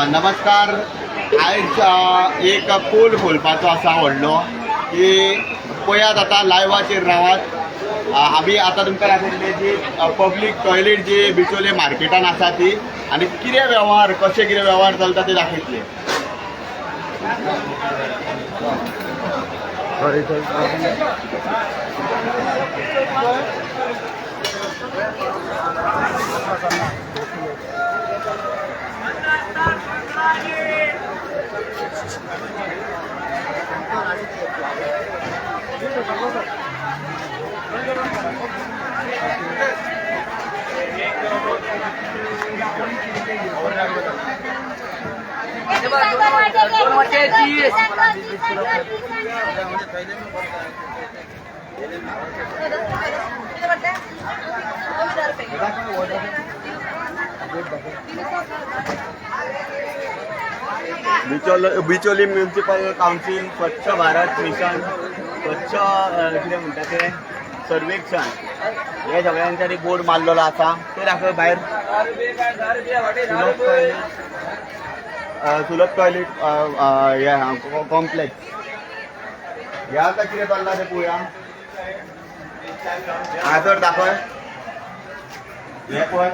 नमस्कार. आयज एक पूल खोलपाचो आसा व्हडलो की पळयात आतां लायव्हाचेर रावात. आमी आतां तुमकां दाखयतले जी पब्लीक टॉयलेट जी बिचोले मार्केटान आसा ती आनी कितें वेव्हार कशें कितें वेव्हार चलता ते दाखयतले. बिचोली म्युनिसिपल काउन्सिल स्वच्छ भारत मिशन स्वच्छ कितें म्हणटा तें सर्वेक्षण हे सगळ्यांच्यानी बोर्ड मारलेलो आसा. ते दाखय भायर सुलभ टॉयलेट हे कॉम्प्लेक्स हे आता कितें चल्ला तें पळोवया. हांगासर दाखय हे पळय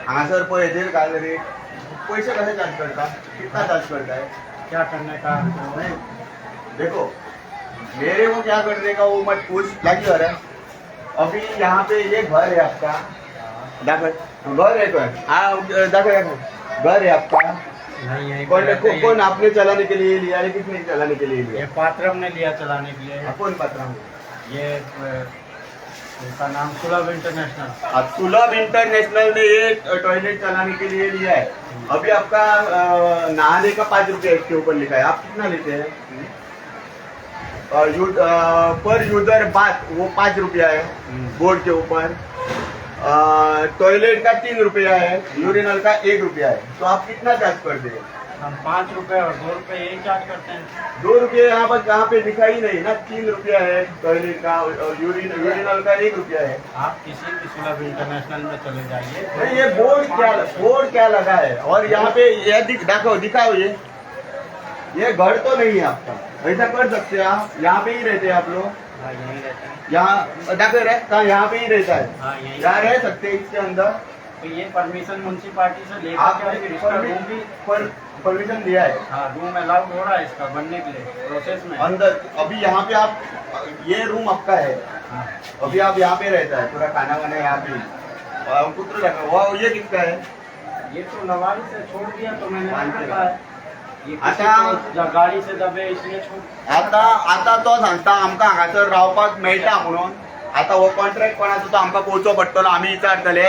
हांगासर पळय हेजेर घाल रे. पैसे कैसे चार्ज करता, कितना चार्ज करता है, क्या करने का नहीं. देखो मेरे को क्या करने का वो मत पूछ. लगी हो रहा है अभी यहाँ पे ये घर है आपका. देखो घर है तो देखो घर है आपका. नहीं है. कौन आपने चलाने के लिए लिया है, किसने चलाने के लिए लिया? ये पात्रम ने लिया चलाने के लिए. कौन पात्रम? ये इसका नाम सुलभ इंटरनेशनल. सुलभ इंटरनेशनल ने ये टॉयलेट चलाने के लिए लिया है. अभी आपका नहाने का 5 रुपये इसके ऊपर लिखा है. आप कितना लेते हैं? पर यूजर बात वो 5 रुपया है बोर्ड के ऊपर. टॉयलेट का 3 रुपया है, यूरिनल का 1 रुपया है. तो आप कितना चार्ज करते हैं? हम 5 रुपए और 2 रुपए यही चार्ज करते हैं. 2 रुपये यहाँ पे दिखा ही नहीं ना. 3 रुपया है टॉयलेट का और यूरिनल का 1 रुपया है. आप किसी भी सुलभ इंटरनेशनल में चले जाइए. नहीं ये बोर्ड क्या लगा है. और यहाँ पे ये दिखाओ ये घर तो नहीं है आपका. ऐसा कर सकते हैं आप. यहाँ पे ही रहते हैं आप लोग. हाँ, यहीं रहते हैं. यहाँ देखो यहाँ पे ही रहता है. हाँ, यहीं यहाँ रह सकते हैं इसके अंदर. तो ये परमिशन म्यूनसिपालिटी से लेकर आप के इसका रूम भी परमिशन लिया है. हाँ, रूम अलाउड हो रहा है इसका बनने के लिए प्रोसेस में. अंदर अभी यहाँ पे आप ये रूम आपका है. हाँ. अभी आप यहाँ पे रहता है. पूरा खाना वाना यहाँ पे पुत्र रखा वो ये किसका है? ये तो नवारी से छोड़ दिया तो मैंने रखा है. ये आता गाड़ी से दबे इसलिए छोड़. आता तो सांगता आमकां हांगासर रावपाक मेळटा म्हणून. आता हो कॉन्ट्रॅक्ट कोणाचो तो आमकां पळोवचो पडटलो. आमी विचारतले.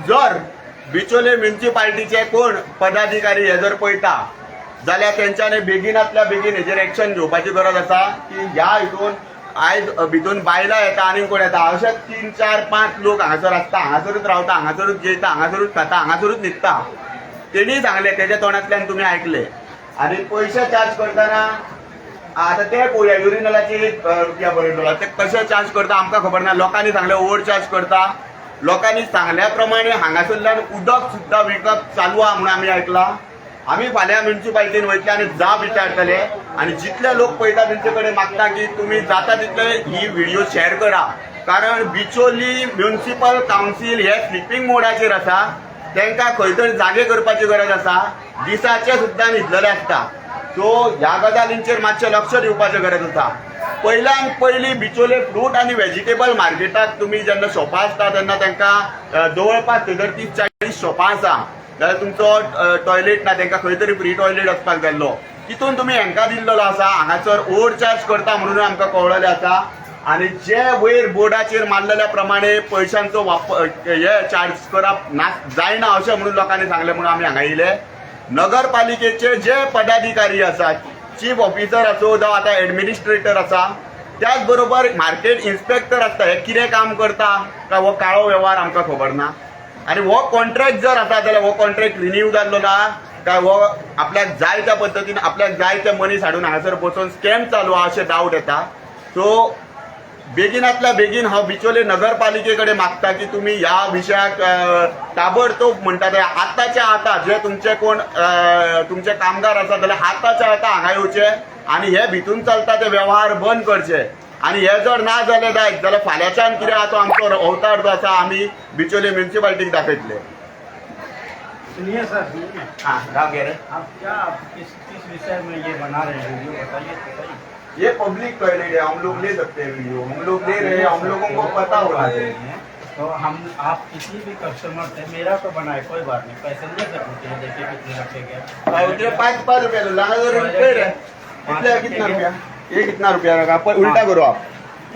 जर बिचोले म्युनिसिपालिटीचे कोण पदाधिकारी हे जर पळयता जाल्यार तेंच्यांनी बेगिनांतल्या बेगीन हेजेर एक्शन घेवपाची गरज आसा की ह्या हितून आयज भितून बायलां येता आनी कोण येता अशें 3, 4, 5 लोक हांगासर आसता. हांगासरूच रावता, हांगासरूच जेयता, हांगासरूच खाता, हांगासरूच न्हिदता. तेणी सांगले तेच्या तोंडांतल्यान तुमी आयकले. आनी पयशे चार्ज करतना आता ते पळोवया युरिनलाचे 1 रुपया बरयलो. ते कशे चार्ज करता आमकां खबर ना. लोकांनी सांगले ओव्हर चार्ज करता. लोकांनी सांगल्या प्रमाणे हांगासरल्यान उदक सुद्दां विकप चालू आहा म्हणून आमी आयकलां. आमी फाल्यां म्युनिसिपालिटीन वयतले आनी जाप विचारतले आनी जितले लोक पळयता तेंचे कडेन मागता की तुमी जाता तितले ही व्हिडिओ शेअर करा. कारण बिचोली म्युनिसिपल काउन्सिल हे स्लिपींग मोडाचेर आसा. तांकां खंय तरी जागे करपाची गरज आसा. दिसाचे सुद्दां न्हिदलेले आसता. सो ह्या गजालींचेर मातशें लक्ष दिवपाची गरज आसा. पहिल्यान पयलीं बिचोले फ्रूट आनी व्हेजिटेबल मार्केटाक तुमी जेन्ना शॉपां आसता तेन्ना तांकां जवळपास थंय 30-40 शॉपां आसा जाल्यार तुमचो टॉयलेट ना तांकां खंय तरी फ्री टॉयलेट वचपाक जाल्लो. तितून तुमी हांकां दिल्लो आसा. हांगासर ओव्हर चार्ज करता म्हणून आमकां कळलेलें आसा. आनी जे वयर बोर्डाचेर मारलेल्या प्रमाणे पयशांचो हे चार्ज करप जायना अशें म्हणून लोकांनी सांगलें म्हणून आमी हांगा येयले. नगरपालिकेचे जे पदाधिकारी आसात चीफ ऑफिसर असो जावं आतां एडमिनिस्ट्रेटर आसा त्याच बरोबर मार्केट इन्स्पेक्टर आसता हे कितें काम करता काय हो काळो वेव्हार आमकां खबर ना. आनी हो कॉन्ट्रॅक्ट जर आसा जाल्यार हो कॉन्ट्रॅक्ट रिन्यू जाल्लो ना काय हो आपल्याक जाय त्या पद्दतीन आपल्याक जाय ते मनीस हाडून हांगासर बसून स्कॅम चालू आहा अशें डावट येता. सो बेगिनातल्या बेगीन हा बिचोले नगरपालिकेकडे मागता की तुम्ही या विषयाक ताबडतोब म्हणतात आताच्या आता जे तुमचे कोण तुमचे कामगार असतात जाल्यार आताच्या आता हांगा येवचे आणि हे भितून चलता ते व्यवहार बंद करचे आणि हे जर ना जाले जायत जाल्यार फाल्यांच्यान कितें आसा तो आमचो अवतार जो आसा आमी बिचोले म्युन्सिपाल्टीक दाखयतले. सुनिए सर, सुनिए। हाँ राव गे रे. आप क्या किस विषय में ये बना रहे हैं वीडियो, बताइए। ये पब्लिक टॉयलेट है, हम लोग ले सकते हैं वीडियो, हम लोग ले रहे हैं, हम लोगों को पता होना चाहिए. तो आप किसी भी कस्टमर से मेरा तो बनाए कोई बात नहीं, पैसेंजर से पूछे देखिए कितने रखे गए. 5 रुपया लगा कितना रुपया, ये कितना रुपया रखा. पर उल्टा करो आप,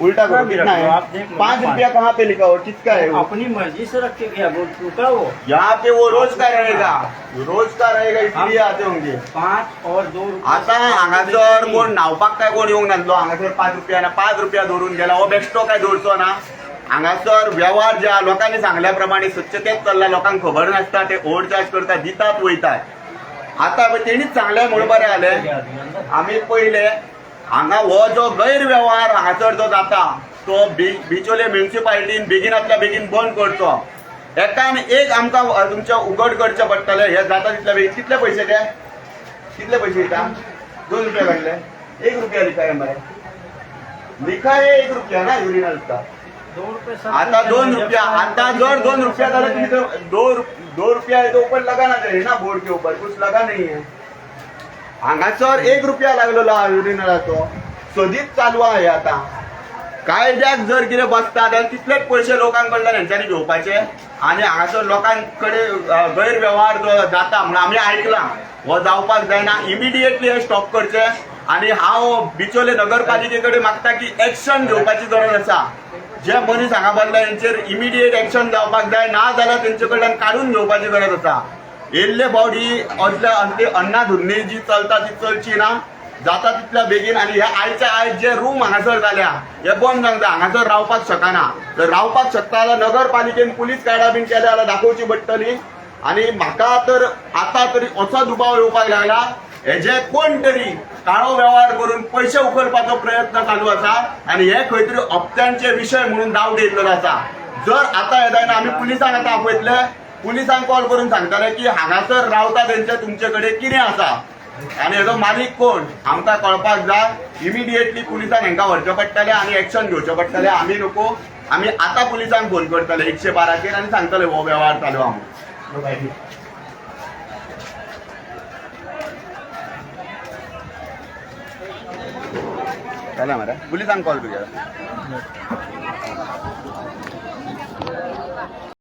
उल्टा करो. कितना है? आप देख लो. 5 रुपया कहाँ पे लिखा हो, किसका है वो? अपनी मर्जी से रख के गया, वो रुका वो. यहाँ पे वो रोज का रहेगा, रोज का रहेगा, इसलिए आते होंगे. 5 और 2 आता हांगासर कोण न्हावपाक काय कोण येवंक नासलो. हांगासर 5 रुपया धरून गेला, हो बेश्टो काय दवरचो ना. हांगासर व्यवहार जे लोकांनी सांगल्या प्रमाणे स्वच्छतेत चल्ला, लोकांक खबर नासता, ते ओव्हर चार्ज करतात, दितात वयतात. आता तेणीच सांगले म्हणून बरें जालें. आमी पयले हांगा हो जो गैरव्यवहार हांगासर जो जाता तो बिचोले म्युन्सिपाल्टीन बेगिनातल्या बेगीन बंद करचो. एकान एक आमकां तुमचे उघड करचें पडटलें. हे जाता तितले बेगीन. कितले पयशे ते, कितले पयशे दिता? 2 रुपया काडले. 1 रुपया लिखाय मरे, लिखाय 1 रुपया ना युरिनलचा. 2 रुपये आता 2 रुपया. आता जर 2 रुपया झाले तुम्ही तो 2 रुपया है तो ऊपर लगा ना चाहिए ना, बोर्ड के ऊपर कुछ लगा नहीं है. हांगासर 1 रुपया लागलेलो युरिनला तो सदीच चालू आहे. आता कायद्याक जर कितें बसता जाल्यार तितलेच पयशे लोकांकडल्यान हेंच्यांनी घेवपाचे आणि हांगासर लोकांकडे गैरव्यवहार जो जाता म्हणून आमी आयकलां हो जावपाक जायना. इमिडिएटली हे स्टॉप करचे आणि हांव बिचोले नगरपालिकेकडे मागता की एक्शन घेवपाची गरज आसा. जे मनीस हांगा बसला हेंचेर इमिडिएट एक्शन जावपाक जाय, ना जाल्यार तेंचे कडल्यान काडून घेवपाची गरज आसा. येल्ले बावडी असले अन्नाधुन्नी जी चलता ती चलची ना. जाता तितल्या बेगीन. आणि हे आयच्या आयज जे रूम हांगासर जाल्या हे बंद जावंक जाय. हांगासर रावपाक शकना. जर रावपाक शकता जाल्यार नगरपालिकेन पुलीस कायदा बीन केल्या जाल्यार दाखोवची पडटली. आणि म्हाका तर आता तरी असो दुबाव येवपाक लागला, हेजे कोण तरी काळो व्यवहार करून पयशे उखलपाचो प्रयत्न चालू आसा आणि हे खंय तरी हप्त्यांचे विषय म्हणून दाव दिल्लो आसा. जर आता हे जायना आमी पुलिसांक आतां आपयतले, पुलिसांक कॉल करून सांगतले की हांगासर रावता तेंचे तुमचे कडेन कितें आसा आणि हेजो मालीक कोण आमकां कळपाक जाय. इमिडिएटली पुलिसांक हेंकां व्हरचें पडटलें आणि एक्शन घेवचें पडटलें. आमी नको, आमी आतां पुलिसांक फोन करतले 112 आणि सांगतले हो व्यवहार चालू आहा म्हणून. जालें मरे, पुलिसांक कॉल तुगेलो.